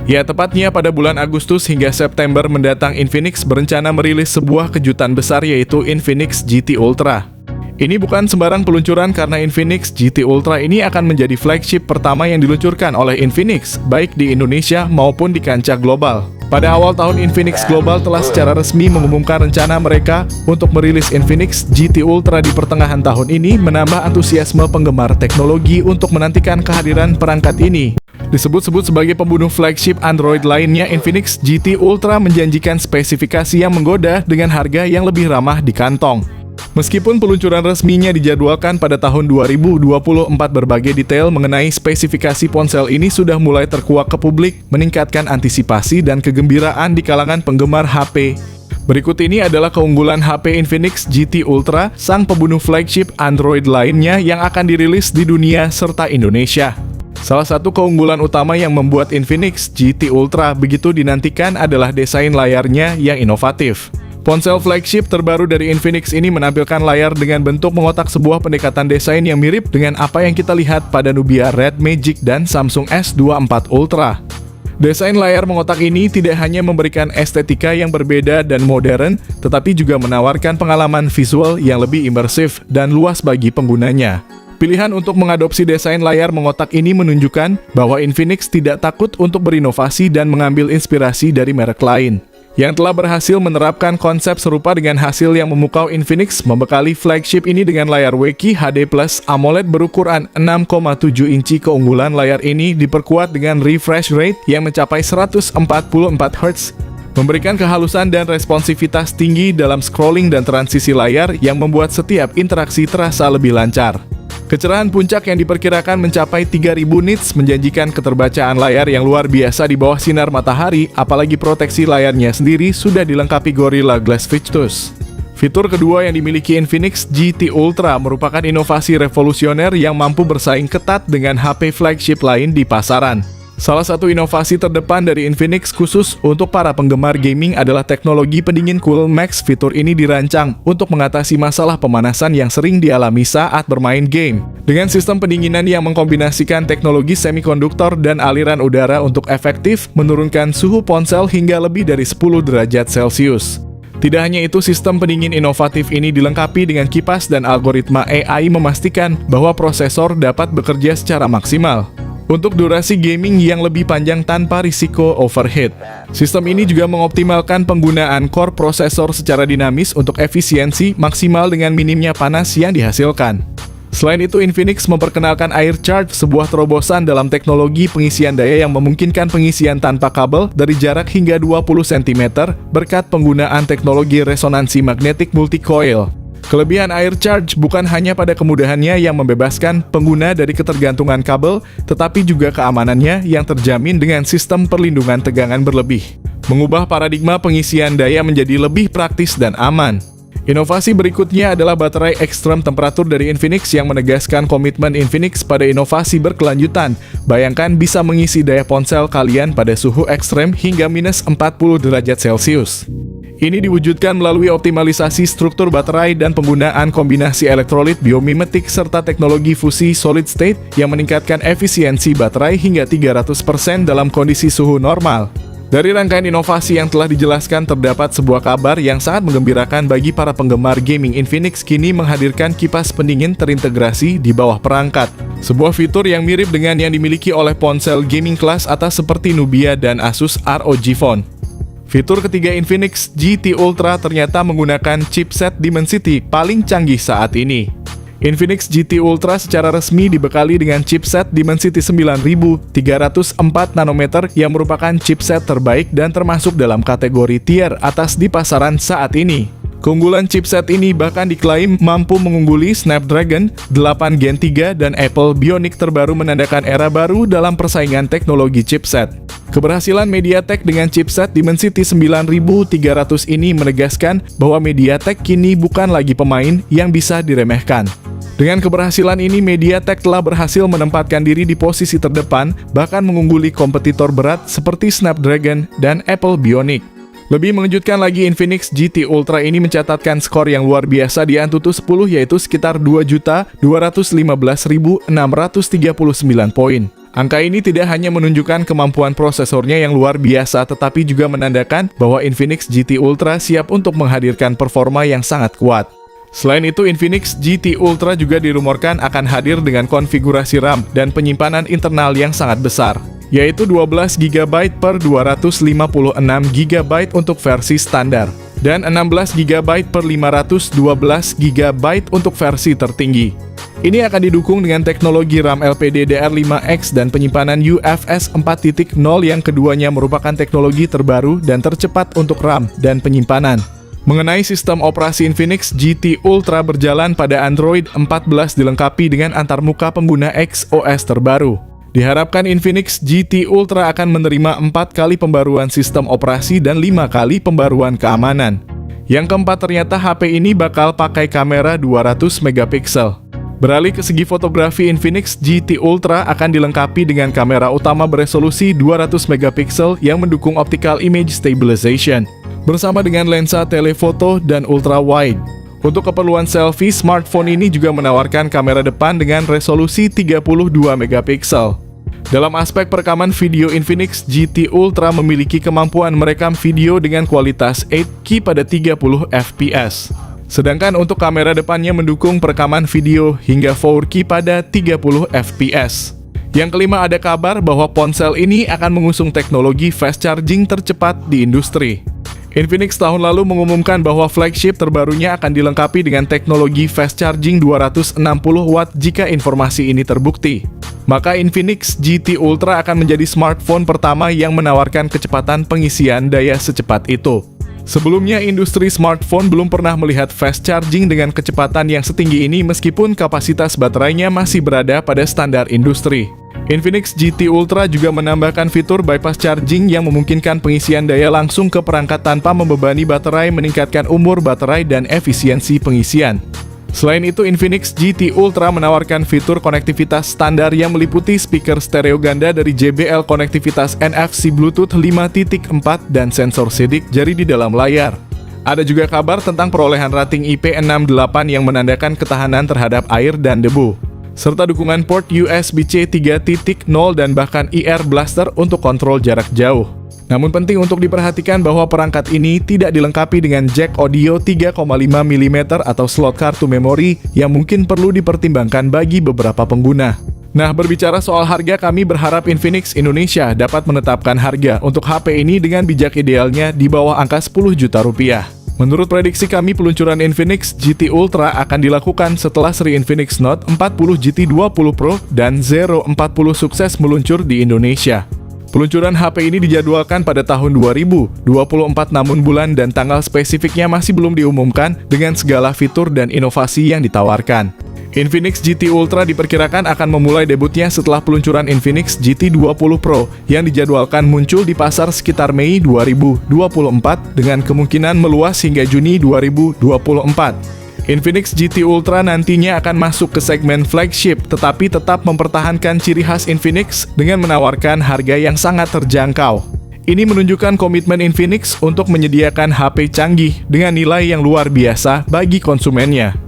Ya, tepatnya pada bulan Agustus hingga September mendatang Infinix berencana merilis sebuah kejutan besar yaitu Infinix GT Ultra. Ini bukan sembarang peluncuran karena Infinix GT Ultra ini akan menjadi flagship pertama yang diluncurkan oleh Infinix, baik di Indonesia maupun di kancah global. Pada awal tahun Infinix Global telah secara resmi mengumumkan rencana mereka untuk merilis Infinix GT Ultra di pertengahan tahun ini, menambah antusiasme penggemar teknologi untuk menantikan kehadiran perangkat ini. Disebut-sebut sebagai pembunuh flagship Android lainnya, Infinix GT Ultra menjanjikan spesifikasi yang menggoda dengan harga yang lebih ramah di kantong. Meskipun peluncuran resminya dijadwalkan pada tahun 2024, berbagai detail mengenai spesifikasi ponsel ini sudah mulai terkuak ke publik, meningkatkan antisipasi dan kegembiraan di kalangan penggemar HP. Berikut ini adalah keunggulan HP Infinix GT Ultra, sang pembunuh flagship Android lainnya yang akan dirilis di dunia serta Indonesia. Salah satu keunggulan utama yang membuat Infinix GT Ultra begitu dinantikan adalah desain layarnya yang inovatif. Ponsel flagship terbaru dari Infinix ini menampilkan layar dengan bentuk mengotak, sebuah pendekatan desain yang mirip dengan apa yang kita lihat pada Nubia Red Magic dan Samsung S24 Ultra. Desain layar mengotak ini tidak hanya memberikan estetika yang berbeda dan modern, tetapi juga menawarkan pengalaman visual yang lebih imersif dan luas bagi penggunanya. Pilihan untuk mengadopsi desain layar mengotak ini menunjukkan bahwa Infinix tidak takut untuk berinovasi dan mengambil inspirasi dari merek lain yang telah berhasil menerapkan konsep serupa. Dengan hasil yang memukau, Infinix membekali flagship ini dengan layar WQHD HD+ AMOLED berukuran 6,7 inci. Keunggulan layar ini diperkuat dengan refresh rate yang mencapai 144 Hz, memberikan kehalusan dan responsivitas tinggi dalam scrolling dan transisi layar yang membuat setiap interaksi terasa lebih lancar. Kecerahan puncak yang diperkirakan mencapai 3000 nits menjanjikan keterbacaan layar yang luar biasa di bawah sinar matahari, apalagi proteksi layarnya sendiri sudah dilengkapi Gorilla Glass Victus. Fitur kedua yang dimiliki Infinix GT Ultra merupakan inovasi revolusioner yang mampu bersaing ketat dengan HP flagship lain di pasaran. Salah satu inovasi terdepan dari Infinix khusus untuk para penggemar gaming adalah teknologi pendingin Cool Max. Fitur ini dirancang untuk mengatasi masalah pemanasan yang sering dialami saat bermain game. Dengan sistem pendinginan yang mengkombinasikan teknologi semikonduktor dan aliran udara untuk efektif menurunkan suhu ponsel hingga lebih dari 10 derajat Celcius. Tidak hanya itu, sistem pendingin inovatif ini dilengkapi dengan kipas dan algoritma AI memastikan bahwa prosesor dapat bekerja secara maksimal untuk durasi gaming yang lebih panjang tanpa risiko overheat. Sistem ini juga mengoptimalkan penggunaan core prosesor secara dinamis untuk efisiensi maksimal dengan minimnya panas yang dihasilkan. Selain itu, Infinix memperkenalkan Air Charge, sebuah terobosan dalam teknologi pengisian daya yang memungkinkan pengisian tanpa kabel dari jarak hingga 20 cm berkat penggunaan teknologi resonansi magnetik multi-coil. Kelebihan Air Charge bukan hanya pada kemudahannya yang membebaskan pengguna dari ketergantungan kabel, tetapi juga keamanannya yang terjamin dengan sistem perlindungan tegangan berlebih, mengubah paradigma pengisian daya menjadi lebih praktis dan aman. Inovasi berikutnya adalah baterai ekstrem temperatur dari Infinix yang menegaskan komitmen Infinix pada inovasi berkelanjutan. Bayangkan bisa mengisi daya ponsel kalian pada suhu ekstrem hingga minus 40 derajat Celcius. Ini diwujudkan melalui optimalisasi struktur baterai dan penggunaan kombinasi elektrolit biomimetik serta teknologi fusi solid state yang meningkatkan efisiensi baterai hingga 300% dalam kondisi suhu normal. Dari rangkaian inovasi yang telah dijelaskan, terdapat sebuah kabar yang sangat menggembirakan bagi para penggemar gaming. Infinix kini menghadirkan kipas pendingin terintegrasi di bawah perangkat, sebuah fitur yang mirip dengan yang dimiliki oleh ponsel gaming kelas atas seperti Nubia dan Asus ROG Phone. Fitur ketiga Infinix GT Ultra ternyata menggunakan chipset Dimensity paling canggih saat ini. Infinix GT Ultra secara resmi dibekali dengan chipset Dimensity 9304 nanometer yang merupakan chipset terbaik dan termasuk dalam kategori tier atas di pasaran saat ini. Keunggulan chipset ini bahkan diklaim mampu mengungguli Snapdragon 8 Gen 3 dan Apple Bionic terbaru, menandakan era baru dalam persaingan teknologi chipset. Keberhasilan MediaTek dengan chipset Dimensity 9300 ini menegaskan bahwa MediaTek kini bukan lagi pemain yang bisa diremehkan. Dengan keberhasilan ini, MediaTek telah berhasil menempatkan diri di posisi terdepan, bahkan mengungguli kompetitor berat seperti Snapdragon dan Apple Bionic. Lebih mengejutkan lagi, Infinix GT Ultra ini mencatatkan skor yang luar biasa di Antutu 10, yaitu sekitar 2.215.639 poin. Angka ini tidak hanya menunjukkan kemampuan prosesornya yang luar biasa, tetapi juga menandakan bahwa Infinix GT Ultra siap untuk menghadirkan performa yang sangat kuat. Selain itu, Infinix GT Ultra juga dirumorkan akan hadir dengan konfigurasi RAM dan penyimpanan internal yang sangat besar, yaitu 12 GB per 256 GB untuk versi standar, dan 16 GB per 512 GB untuk versi tertinggi. Ini akan didukung dengan teknologi RAM LPDDR5X dan penyimpanan UFS 4.0 yang keduanya merupakan teknologi terbaru dan tercepat untuk RAM dan penyimpanan. Mengenai sistem operasi Infinix GT Ultra berjalan pada Android 14 dilengkapi dengan antarmuka pengguna XOS terbaru. Diharapkan Infinix GT Ultra akan menerima 4 kali pembaruan sistem operasi dan 5 kali pembaruan keamanan. Yang keempat, ternyata HP ini bakal pakai kamera 200 megapiksel. Beralih ke segi fotografi, Infinix GT Ultra akan dilengkapi dengan kamera utama beresolusi 200 megapiksel yang mendukung optical image stabilization, bersama dengan lensa telefoto dan ultra wide. Untuk keperluan selfie, smartphone ini juga menawarkan kamera depan dengan resolusi 32 megapiksel. Dalam aspek perekaman video, Infinix GT Ultra memiliki kemampuan merekam video dengan kualitas 8K pada 30 fps. Sedangkan untuk kamera depannya mendukung perekaman video hingga 4K pada 30 fps. Yang kelima, ada kabar bahwa ponsel ini akan mengusung teknologi fast charging tercepat di industri. Infinix tahun lalu mengumumkan bahwa flagship terbarunya akan dilengkapi dengan teknologi fast charging 260 watt. Jika informasi ini terbukti, maka Infinix GT Ultra akan menjadi smartphone pertama yang menawarkan kecepatan pengisian daya secepat itu. Sebelumnya, industri smartphone belum pernah melihat fast charging dengan kecepatan yang setinggi ini meskipun kapasitas baterainya masih berada pada standar industri. Infinix GT Ultra juga menambahkan fitur bypass charging yang memungkinkan pengisian daya langsung ke perangkat tanpa membebani baterai, meningkatkan umur baterai dan efisiensi pengisian. Selain itu, Infinix GT Ultra menawarkan fitur konektivitas standar yang meliputi speaker stereo ganda dari JBL, konektivitas NFC Bluetooth 5.4, dan sensor sidik jari di dalam layar. Ada juga kabar tentang perolehan rating IP68 yang menandakan ketahanan terhadap air dan debu, serta dukungan port USB-C 3.0 dan bahkan IR Blaster untuk kontrol jarak jauh. Namun penting untuk diperhatikan bahwa perangkat ini tidak dilengkapi dengan jack audio 3,5 mm atau slot kartu memori yang mungkin perlu dipertimbangkan bagi beberapa pengguna. Nah, berbicara soal harga, kami berharap Infinix Indonesia dapat menetapkan harga untuk HP ini dengan bijak, idealnya di bawah angka 10 juta rupiah. Menurut prediksi kami, peluncuran Infinix GT Ultra akan dilakukan setelah seri Infinix Note 40 GT 20 Pro dan Zero 40 sukses meluncur di Indonesia. Peluncuran HP ini dijadwalkan pada tahun 2024, namun bulan dan tanggal spesifiknya masih belum diumumkan dengan segala fitur dan inovasi yang ditawarkan. Infinix GT Ultra diperkirakan akan memulai debutnya setelah peluncuran Infinix GT 20 Pro yang dijadwalkan muncul di pasar sekitar Mei 2024 dengan kemungkinan meluas hingga Juni 2024. Infinix GT Ultra nantinya akan masuk ke segmen flagship, tetapi tetap mempertahankan ciri khas Infinix dengan menawarkan harga yang sangat terjangkau. Ini menunjukkan komitmen Infinix untuk menyediakan HP canggih dengan nilai yang luar biasa bagi konsumennya.